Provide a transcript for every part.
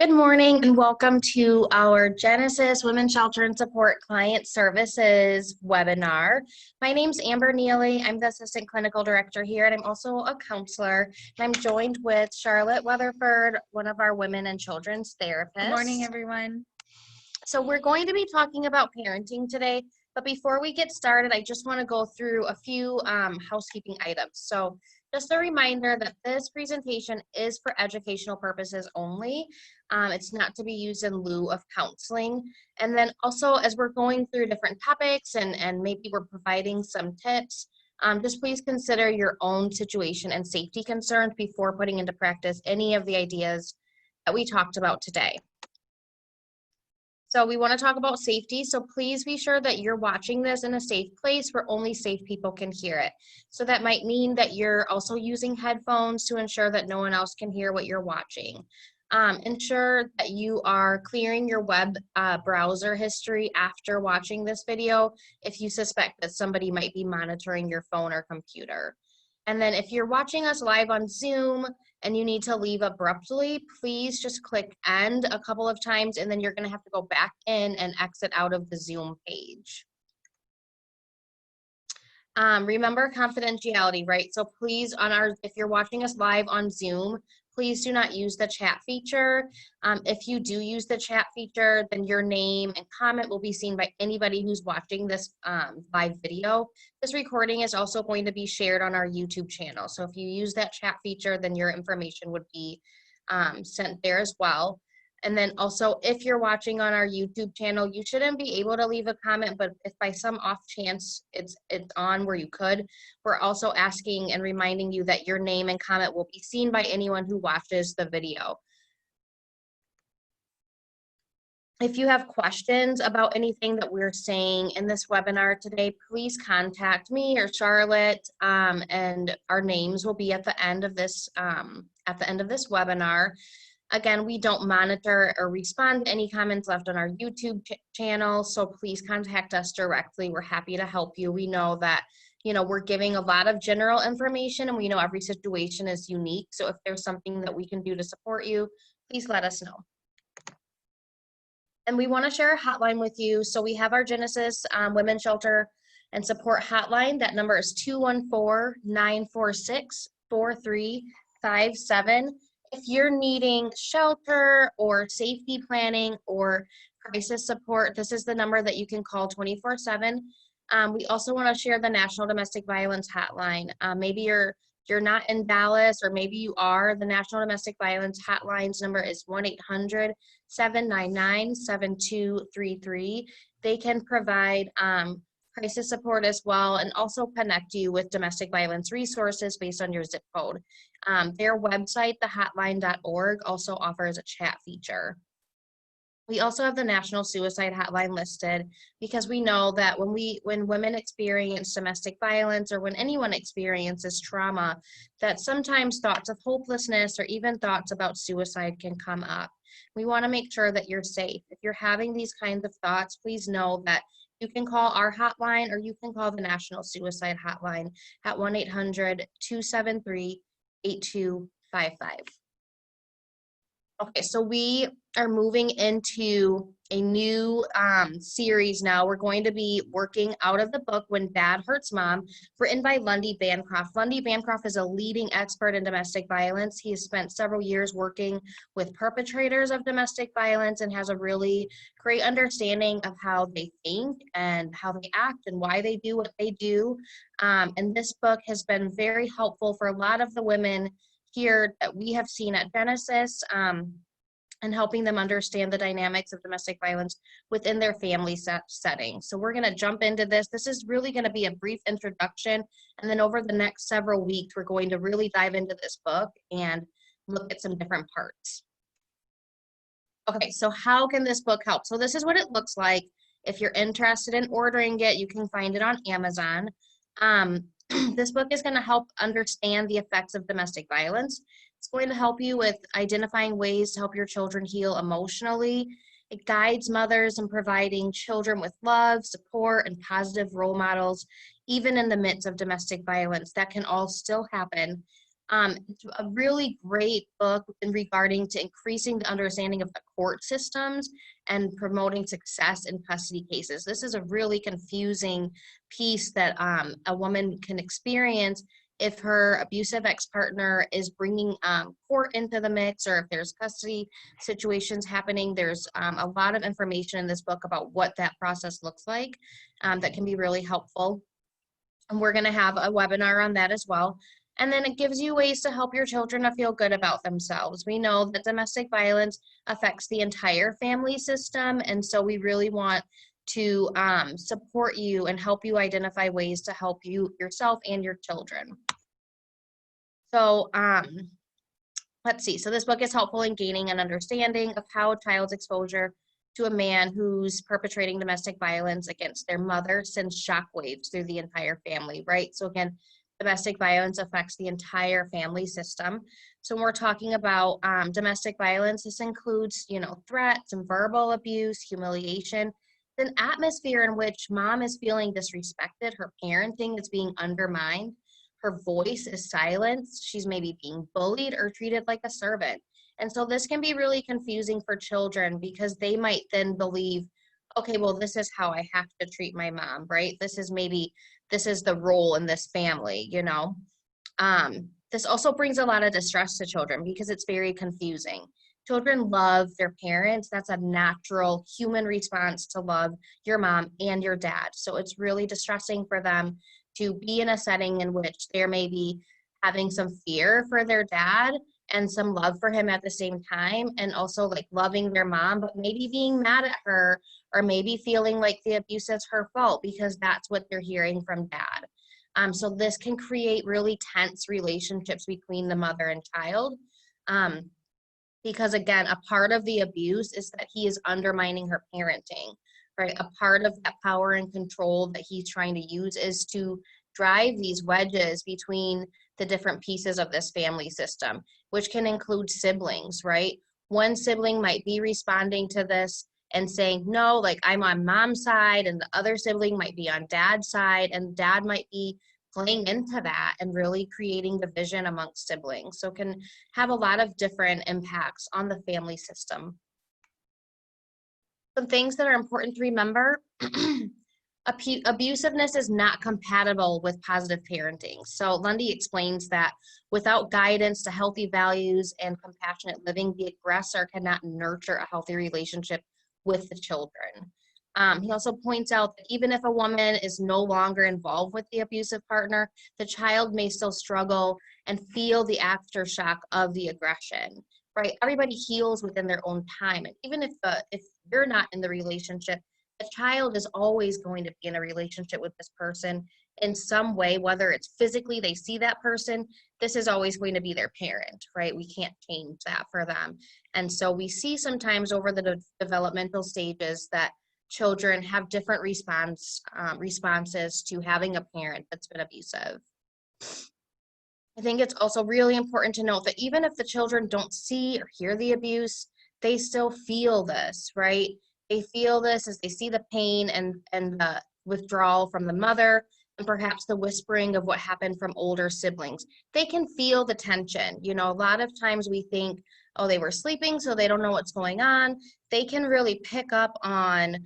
Good morning and welcome to our Genesis Women's Shelter and Support Client Services webinar. My name's Amber Neely. I'm the Assistant Clinical Director here, and I'm also a counselor. And I'm joined with Charlotte Weatherford, one of our women and children's therapists. Good morning, everyone. So we're going to be talking about parenting today, but before we get started, I just want to go through a few housekeeping items. So just a reminder that this presentation is for educational purposes only. It's not to be used in lieu of counseling. And then also, as we're going through different topics and maybe we're providing some tips, just please consider your own situation and safety concerns before putting into practice any of the ideas that we talked about today. So we want to talk about safety, so please be sure that you're watching this in a safe place where only safe people can hear it. So that might mean that you're also using headphones to ensure that no one else can hear what you're watching. Ensure that you are clearing your web browser history after watching this video if you suspect that somebody might be monitoring your phone or computer. And then if you're watching us live on Zoom and you need to leave abruptly, please just click end a couple of times and then you're going to have to go back in and exit out of the Zoom page. Remember confidentiality, right? So please, if you're watching us live on Zoom, please do not use the chat feature. If you do use the chat feature, then your name and comment will be seen by anybody who's watching this live video. This recording is also going to be shared on our YouTube channel. So if you use that chat feature, then your information would be sent there as well. And then also, if you're watching on our YouTube channel, you shouldn't be able to leave a comment, but if by some off chance it's on where you could, we're also asking and reminding you that your name and comment will be seen by anyone who watches the video. If you have questions about anything that we're saying in this webinar today, please contact me or Charlotte, and our names will be at the end of this webinar. Again, we don't monitor or respond to any comments left on our YouTube channel, so please contact us directly. We're happy to help you. We know that, we're giving a lot of general information and we know every situation is unique. So if there's something that we can do to support you, please let us know. And we want to share a hotline with you. So we have our Genesis Women's Shelter and Support hotline. That number is 214-946-4357. If you're needing shelter or safety planning or crisis support, this is the number that you can call 24/7. We also want to share the National Domestic Violence Hotline. Maybe you're not in Dallas, or maybe you are. The National Domestic Violence Hotline's number is 1-800-799-7233. They can provide crisis support as well, and also connect you with domestic violence resources based on your zip code. Their website, thehotline.org, also offers a chat feature. We also have the National Suicide Hotline listed because we know that when women experience domestic violence, or when anyone experiences trauma, that sometimes thoughts of hopelessness or even thoughts about suicide can come up. We want to make sure that you're safe. If you're having these kinds of thoughts, please know that you can call our hotline, or you can call the National Suicide Hotline at 1-800-273-8255. Okay, so we are moving into a new series now. We're going to be working out of the book When Dad Hurts Mom, written by Lundy Bancroft. Lundy Bancroft is a leading expert in domestic violence. He has spent several years working with perpetrators of domestic violence and has a really great understanding of how they think and how they act and why they do what they do. And this book has been very helpful for a lot of the women here that we have seen at Genesis, and helping them understand the dynamics of domestic violence within their family setting. So we're going to jump into this. This is really going to be a brief introduction, and then over the next several weeks, we're going to really dive into this book and look at some different parts. Okay, so how can this book help? So this is what it looks like. If you're interested in ordering it, you can find it on Amazon. This book is going to help understand the effects of domestic violence. It's going to help you with identifying ways to help your children heal emotionally. It guides mothers in providing children with love, support, and positive role models, even in the midst of domestic violence. That can all still happen. It's a really great book in regarding to increasing the understanding of the court systems and promoting success in custody cases. This is a really confusing piece that a woman can experience if her abusive ex-partner is bringing court into the mix, or if there's custody situations happening. There's a lot of information in this book about what that process looks like that can be really helpful. And we're going to have a webinar on that as well. And then it gives you ways to help your children to feel good about themselves. We know that domestic violence affects the entire family system, and so we really want to support you and help you identify ways to help you yourself and your children. So let's see. So this book is helpful in gaining an understanding of how a child's exposure to a man who's perpetrating domestic violence against their mother sends shockwaves through the entire family, right? So again, domestic violence affects the entire family system. So when we're talking about domestic violence, this includes, threats and verbal abuse, humiliation, an atmosphere in which mom is feeling disrespected, her parenting is being undermined, her voice is silenced, she's maybe being bullied or treated like a servant. And so this can be really confusing for children because they might then believe, okay, well, this is how I have to treat my mom, right? This is the role in this family, This also brings a lot of distress to children because it's very confusing. Children love their parents. That's a natural human response to love your mom and your dad. So it's really distressing for them to be in a setting in which they're maybe having some fear for their dad and some love for him at the same time, and also like loving their mom, but maybe being mad at her or maybe feeling like the abuse is her fault because that's what they're hearing from dad. So this can create really tense relationships between the mother and child. Because again, a part of the abuse is that he is undermining her parenting, right? A part of that power and control that he's trying to use is to drive these wedges between the different pieces of this family system, which can include siblings, right? One sibling might be responding to this and saying, no, like I'm on mom's side, and the other sibling might be on dad's side, and dad might be playing into that and really creating division amongst siblings. So it can have a lot of different impacts on the family system. Some things that are important to remember. Abusiveness is not compatible with positive parenting. So Lundy explains that without guidance to healthy values and compassionate living, the aggressor cannot nurture a healthy relationship with the children. He also points out that even if a woman is no longer involved with the abusive partner, the child may still struggle and feel the aftershock of the aggression, right? Everybody heals within their own time. And even if you're not in the relationship, the child is always going to be in a relationship with this person in some way, whether it's physically they see that person, this is always going to be their parent, right? We can't change that for them. And so we see sometimes over the developmental stages that children have different responses to having a parent that's been abusive. I think it's also really important to note that even if the children don't see or hear the abuse, they still feel this, right? They feel this as they see the pain and the withdrawal from the mother, and perhaps the whispering of what happened from older siblings. They can feel the tension. A lot of times we think, oh, they were sleeping, so they don't know what's going on. They can really pick up on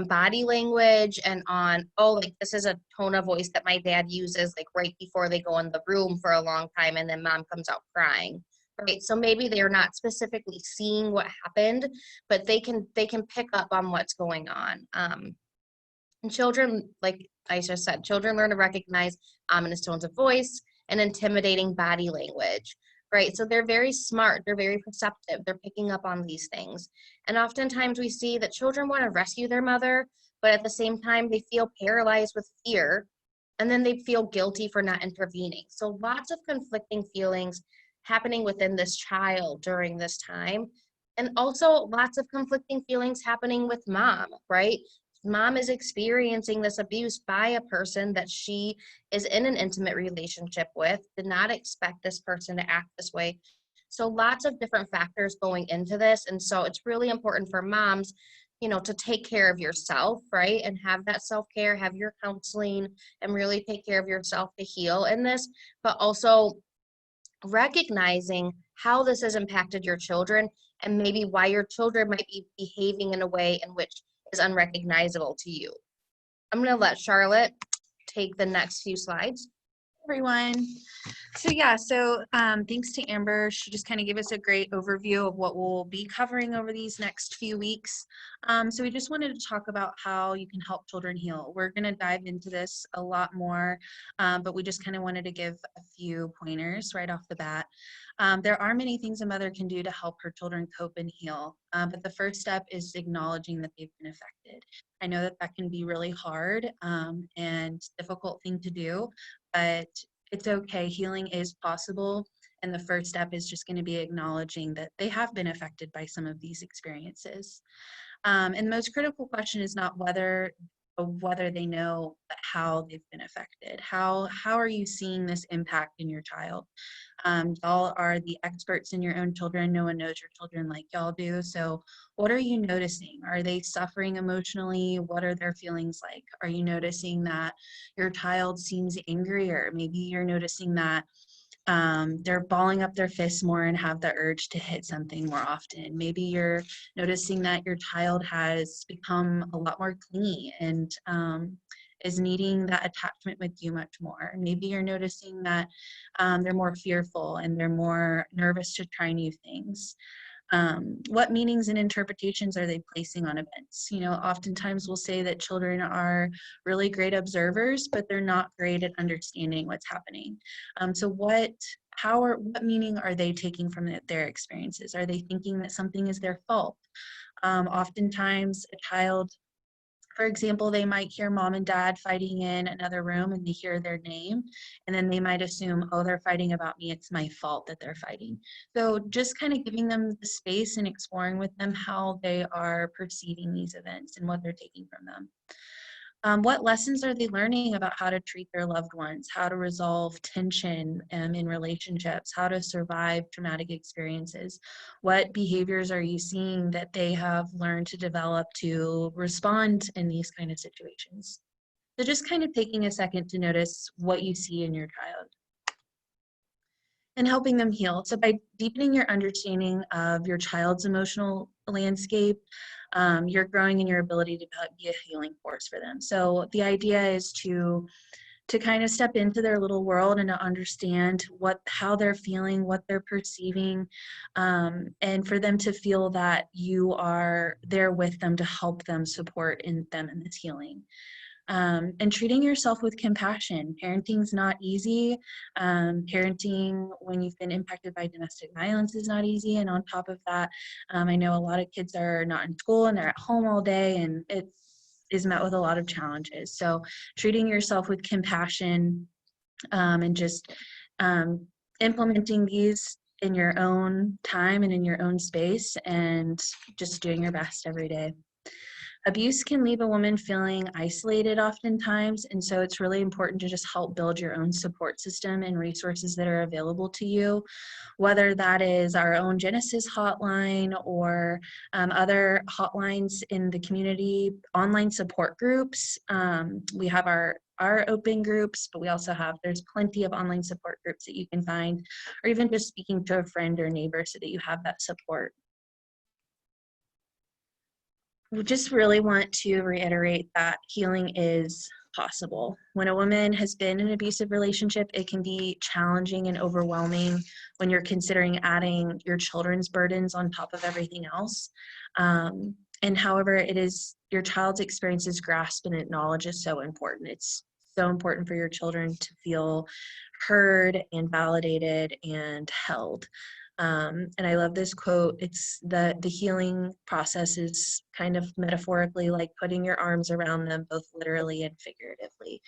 body language and on, oh, like this is a tone of voice that my dad uses like right before they go in the room for a long time and then mom comes out crying, right? So maybe they're not specifically seeing what happened, but they can pick up on what's going on. And children, like I just said, children learn to recognize ominous tones of voice and intimidating body language, right? So they're very smart, they're very perceptive, they're picking up on these things. And oftentimes we see that children want to rescue their mother, but at the same time they feel paralyzed with fear, and then they feel guilty for not intervening. So lots of conflicting feelings happening within this child during this time. And also lots of conflicting feelings happening with mom, right? Mom is experiencing this abuse by a person that she is in an intimate relationship with, did not expect this person to act this way. So lots of different factors going into this. And so it's really important for moms, to take care of yourself, right? And have that self-care, have your counseling, and really take care of yourself to heal in this, but also recognizing how this has impacted your children and maybe why your children might be behaving in a way in which is unrecognizable to you. I'm going to let Charlotte take the next few slides. Everyone. So thanks to Amber. She just kind of gave us a great overview of what we'll be covering over these next few weeks. So we just wanted to talk about how you can help children heal. We're going to dive into this a lot more, but we just kind of wanted to give a few pointers right off the bat. There are many things a mother can do to help her children cope and heal, but the first step is acknowledging that they've been affected. I know that that can be really hard and difficult thing to do, but it's okay. Healing is possible. And the first step is just going to be acknowledging that they have been affected by some of these experiences. And the most critical question is not whether they know, but how they've been affected. How are you seeing this impact in your child? Y'all are the experts in your own children. No one knows your children like y'all do. So what are you noticing? Are they suffering emotionally? What are their feelings like? Are you noticing that your child seems angrier? Maybe you're noticing that they're balling up their fists more and have the urge to hit something more often. Maybe you're noticing that your child has become a lot more clingy and is needing that attachment with you much more. Maybe you're noticing that they're more fearful and they're more nervous to try new things. What meanings and interpretations are they placing on events? You know, oftentimes we'll say that children are really great observers, but they're not great at understanding what's happening. So what meaning are they taking from their experiences? Are they thinking that something is their fault? Oftentimes a child, for example, they might hear mom and dad fighting in another room and they hear their name, and then they might assume, oh, they're fighting about me, it's my fault that they're fighting. So just kind of giving them the space and exploring with them how they are perceiving these events and what they're taking from them. What lessons are they learning about how to treat their loved ones, how to resolve tension in relationships, how to survive traumatic experiences? What behaviors are you seeing that they have learned to develop to respond in these kind of situations? So just kind of taking a second to notice what you see in your child and helping them heal. So by deepening your understanding of your child's emotional landscape, you're growing in your ability to be a healing force for them. So the idea is to kind of step into their little world and to understand how they're feeling, what they're perceiving, and for them to feel that you are there with them to help them support them in this healing. And treating yourself with compassion. Parenting's not easy. Parenting when you've been impacted by domestic violence is not easy. And on top of that, I know a lot of kids are not in school and they're at home all day, and it is met with a lot of challenges. So treating yourself with compassion and just implementing these in your own time and in your own space, and just doing your best every day. Abuse can leave a woman feeling isolated oftentimes, and so it's really important to just help build your own support system and resources that are available to you, whether that is our own Genesis hotline or other hotlines in the community, online support groups. We have our open groups, but we also have, there's plenty of online support groups that you can find, or even just speaking to a friend or neighbor so that you have that support. We just really want to reiterate that healing is possible. When a woman has been in an abusive relationship, it can be challenging and overwhelming when you're considering adding your children's burdens on top of everything else. And however, it is your child's experiences grasped and acknowledged is so important. It's so important for your children to feel heard and validated and held. And I love this quote. It's the healing process is kind of metaphorically like putting your arms around them, both literally and figuratively,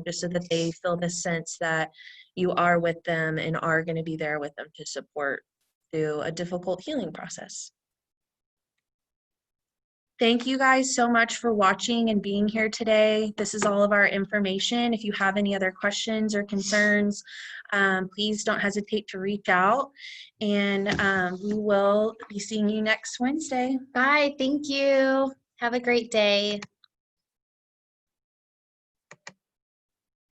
just so that they feel this sense that you are with them and are going to be there with them to support through a difficult healing process. Thank you guys so much for watching and being here today. This is all of our information. If you have any other questions or concerns, please don't hesitate to reach out, and we will be seeing you next Wednesday. Bye. Thank you. Have a great day.